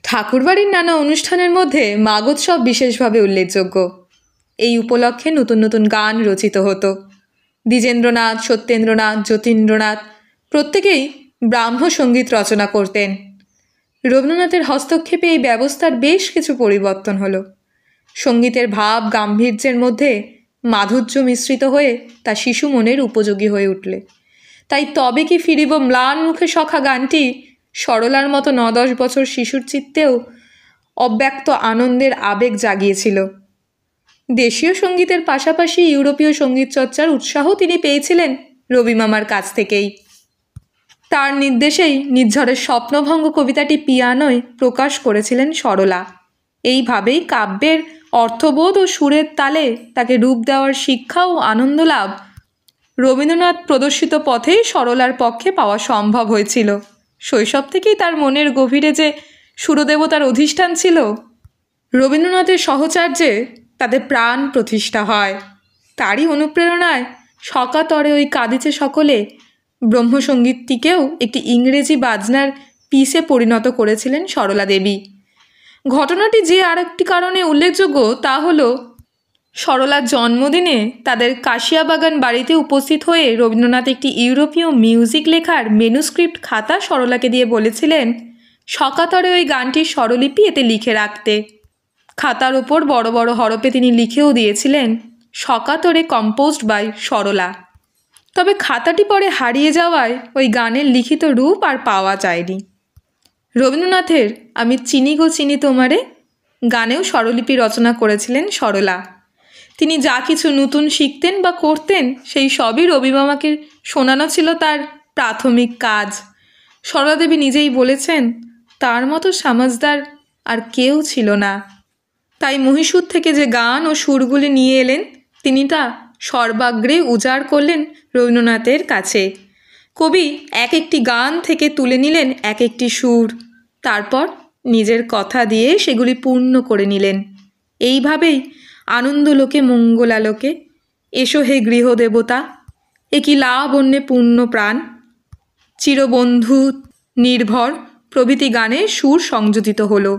ঠাকুরবাড়ির নানা অনুষ্ঠানের মধ্যে মাগোৎসব বিশেষভাবে উল্লেখযোগ্য। এই উপলক্ষে নতুন নতুন গান রচিত হতো। দ্বিজেন্দ্রনাথ, সত্যেন্দ্রনাথ, যতীন্দ্রনাথ প্রত্যেকেই ব্রাহ্ম সঙ্গীত রচনা করতেন। রবীন্দ্রনাথের হস্তক্ষেপে এই ব্যবস্থার বেশ কিছু পরিবর্তন হলো। সঙ্গীতের ভাব গাম্ভীর্যের মধ্যে মাধুর্য মিশ্রিত হয়ে তা শিশু মনের উপযোগী হয়ে উঠলে। তাই তবে কি ফিরিব ম্লান মুখে সখা গানটি সরলার মতো 9-10 বছর শিশুর চিত্তেও অব্যক্ত আনন্দের আবেগ জাগিয়েছিল। দেশীয় সঙ্গীতের পাশাপাশি ইউরোপীয় সঙ্গীত চর্চার উৎসাহ তিনি পেয়েছিলেন রবি মামার কাছ থেকেই। তার নির্দেশেই নির্ঝরের স্বপ্নভঙ্গ কবিতাটি পিয়ানোয় প্রকাশ করেছিলেন সরলা। এইভাবেই কাব্যের অর্থবোধ ও সুরের তালে তাকে রূপ দেওয়ার শিক্ষা ও আনন্দ লাভ রবীন্দ্রনাথ প্রদর্শিত পথেই সরলার পক্ষে পাওয়া সম্ভব হয়েছিল। শৈশব থেকেই তার মনের গভীরে যে সুরদেবতার অধিষ্ঠান ছিল, রবীন্দ্রনাথের সহচার্যে তাদের প্রাণ প্রতিষ্ঠা হয়। তারই অনুপ্রেরণায় সকাতরে ওই কাঁদিছে সকলে ব্রহ্মসঙ্গীতটিকেও একটি ইংরেজি বাজনার পিসে পরিণত করেছিলেন সরলা দেবী। ঘটনাটি যে আরেকটি কারণে উল্লেখযোগ্য তা হলো সরলার জন্মদিনে তাদের কাশিয়াবাগান বাড়িতে উপস্থিত হয়ে রবীন্দ্রনাথ একটি ইউরোপীয় মিউজিক লেখার মেনুস্ক্রিপ্ট খাতা সরলাকে দিয়ে বলেছিলেন সকাতরে ওই গানটির স্বরলিপি এতে লিখে রাখতে। খাতার ওপর বড় বড় হরফে তিনি লিখেও দিয়েছিলেন সকাতরে কম্পোজড বাই সরলা। তবে খাতাটি পরে হারিয়ে যাওয়ায় ওই গানের লিখিত রূপ আর পাওয়া যায়নি। রবীন্দ্রনাথের আমি চিনি গো চিনি তোমারে গানেও স্বরলিপি রচনা করেছিলেন সরলা। তিনি যা কিছু নতুন শিখতেন বা করতেন সেই সবই রবি মামাকে শোনানো ছিল তার প্রাথমিক কাজ। সরলা দেবী নিজেই বলেছেন তার মতো সমাজদার আর কেউ ছিল না। তাই মহীশূর থেকে যে গান ও সুরগুলি নিয়ে এলেন তিনি তা সর্বাগ্রে উজাড় করলেন রবীন্দ্রনাথের কাছে। কবি এক একটি গান থেকে তুলে নিলেন এক একটি সুর, তারপর নিজের কথা দিয়ে সেগুলি পূর্ণ করে নিলেন। এইভাবেই আনন্দলোকে মঙ্গলালোকে এসো হে গৃহদেবতা, এ কি লাবণ্যে পূর্ণ প্রাণ, চিরবন্ধু নির্ভর প্রভৃতি গানে সুর সংযোজিত হলো।